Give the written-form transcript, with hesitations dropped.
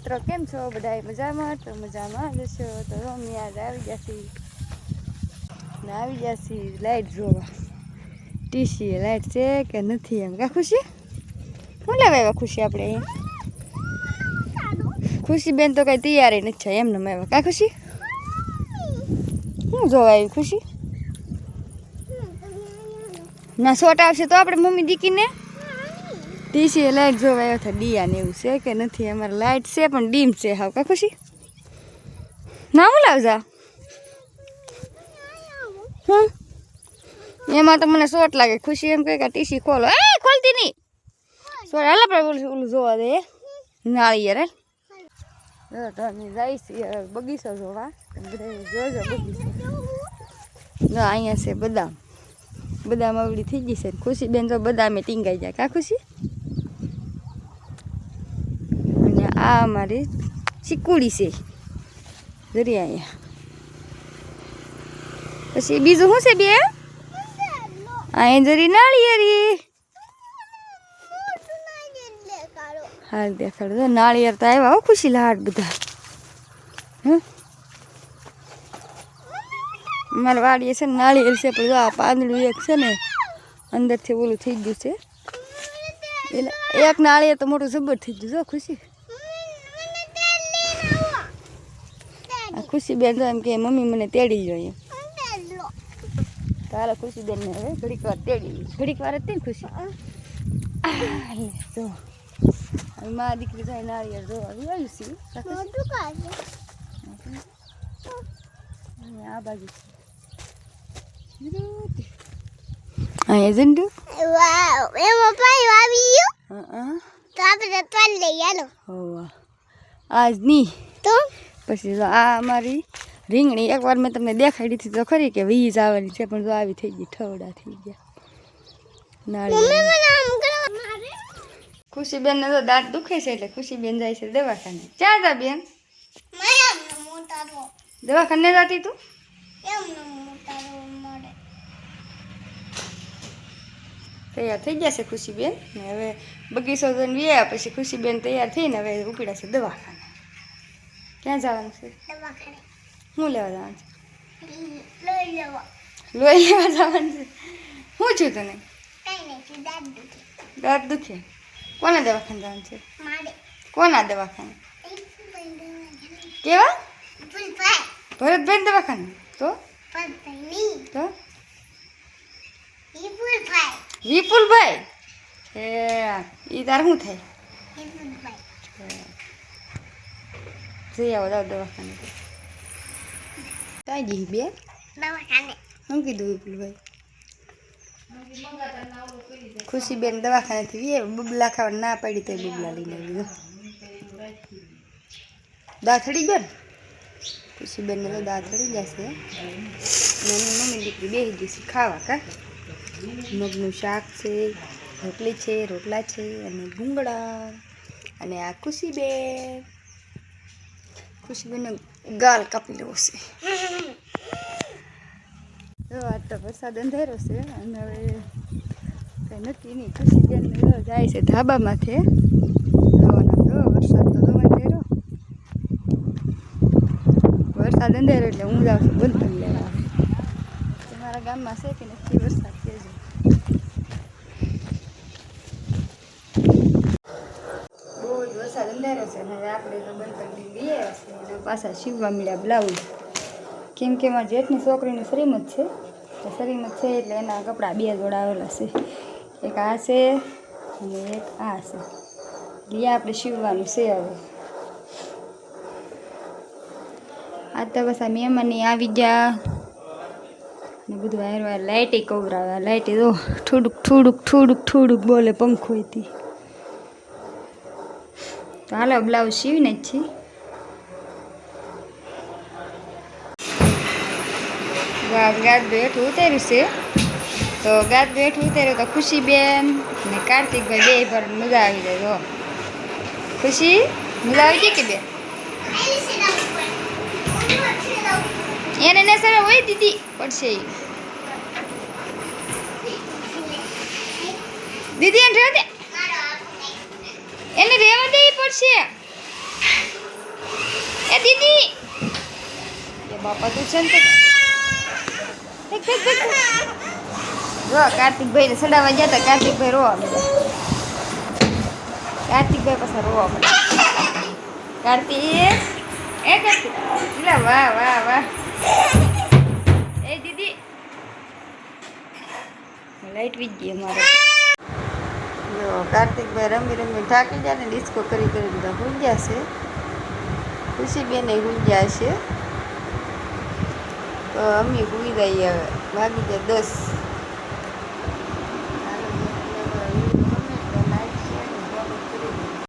મિત્રો કેમ છો બધા મજામાં? તો મજામાં જશો તો અમે આજ આવી જશે લાઈટ જોવા ટીસી લાઈટ છે કે નથી એમ કા ખુશી શું લેવા આવ્યા ખુશી આપણે ખુશી બેન તો કઈ તૈયારી નથી થાય એમને આવ્યા કા ખુશી શું જોવા આવી ખુશી ના શોટ આવશે તો આપણે મમ્મી દીકીને ટીસી લાઈટ જોવા આવ્યા હતા ડિયા ને એવું છે કે નથી અમારે લાઈટ છે પણ ડીમ છે હાવ કા ખુશી ના હું લાવજા એમાં તો મને શોટ લાગે ખુશી એમ કહે કે ટીસી ખોલો એ ખોલતી નહીં શોટ હાલ આપણે ઓલું જોવા દે નાળિયેર તો અમે જઈશ બગીચો જોવા બધા જોજો બગીચો ના અહીંયા છે બદામ બદામ આવડી થઈ ગઈ છે ખુશી બેન તો બદામે ટીંગાઈ જાય કા ખુશી અને આ અમારી ચીકુડી છે જરી અહીંયા પછી બીજું શું છે બે અહીંયા જરી નાળિયેરી હાલ દેખાડો નાળિયેર તો આવ્યા હો ખુશી લાડ બધા મારા વાડીએ છે ને નાળિયેર છે પણ આ પાંદડું એક છે ને અંદરથી ઓલું થઈ ગયું છે એટલે એક નાળિયેર તો મોટું જબર થઈ ગયું જો ખુશી આ ખુશી બેન તો એમ કે મમ્મી મને તેડી જોઈએ તારે ખુશી બેન ને હવે ઘડીક વાર તેડી ઘડીક વાર હતી ને ખુશી જો મારા દીકરી જાય નાળિયેર જોવા આવ્યું છે આ બાજુ અહીંયા ઝંડુ આજ નહીં તો પછી આ અમારી રીંગણી એકવાર મેં તમને દેખાડી હતી તો ખરી કે વીજ આવવાની છે પણ જો આવી થઈ ગઈ ઠવડા થઈ ગયા નાળી ખુશીબેન ને તો દાંત દુખે છે એટલે ખુશીબેન જાય છે દવાખાને ક્યાં જા બેન દવાખાને જતી તું તૈયાર થઈ જશે ખુશીબેન ને હવે બગીચો જઈને વ્યા પછી ખુશીબેન તૈયાર થઈને હવે ઉપડ્યા છે દવાખાને ક્યાં જવાનું છે શું લેવા જવાનું છે લોહી લેવા જવાનું છે શું છું તને દાંત દુખે કોના દવાખાને જવાનું છે કોના દવાખાને કેવા ભરતભાઈ દવાખાને તો વિપુલભાઈ એ તાર શું થાય જઈ આવો જાઓ દવાખાને કાંઈ જી બે શું કીધું વિપુલભાઈ ખુશીબેન દવાખાનેથી બબલા ખાવા ના પડી તો બબલા લઈને લીધો દાંતડી ગયો ને ખુશીબેનને તો દાંતડી જશે અને મમ્મી દીકરી બેસી જશે ખાવા કા મગનું શાક છે રોટલી છે રોટલા છે અને ભૂંગળા અને આ ખુશીબેનને ગાલ કાપી લેવો છે આજ તો વરસાદ અંધેરો છે અને હવે કંઈ નક્કી નહીં ખુશીબેન જાય છે ધાબામાંથી વરસાદ તો અંધેરો વરસાદ અંધેરો એટલે હું જાઉં છું બંધ કરી લેવા તમારા ગામમાં છે કે નથી વરસાદ કહેજો બહુ જ વરસાદ અંધેરો છે હવે આપણે તો બંધ કરી દઈએ અને પાછા સીવવા મળ્યા બ્લાઉઝ કેમ કે મારા જેઠની છોકરીનું શ્રીમત છે તો શ્રીમત છે એટલે એના કપડાં 2 જોડા આવેલા છે એક આ છે અને એક આ છે એટલે આપણે સીવવાનું છે હવે આ તો બસ આ મહેમાની આવી ગયા ને બધું હારવાર લાઇટે કવરાવ્યા લાઇટે તો થોડુંક બોલે પંખોથી તો હાલો બ્લાઉઝ સીવીને જ છીએ ગાદલું હેઠું ઉતાર્યું છે તો ગાદલું હેઠું ઉતાર્યું તો ખુશીબેન ને કાર્તિકભાઈ બે પર મજા આવી જાય તો ખુશી મજા આવી ગઈ કે બે એને ને સર હોય દીદી પડશે દીદી એને રહેવા દે પડશે એ દીદી એ બાપા તું છે ને જો કાર્તિકભાઈ ને સડાવવા ગયા હતા. કાર્તિકભાઈ રોવા બધા. કાર્તિકભાઈ પાછા રોવા બધા. કાર્તિક એ કાર્તિક લે વાહ વાહ વાહ. એ દીદી લાઈટ વીજ ગઈ અમારે. જો કાર્તિકભાઈ રમી રમી થાકી જાય ને ડિસ્કો કરી કરી બધા ગુંજ્યા છે. ખુશીબેન ગુંજ્યા છે. તો અમે ગુઈ જઈએ હવે. વાગી જાય 10.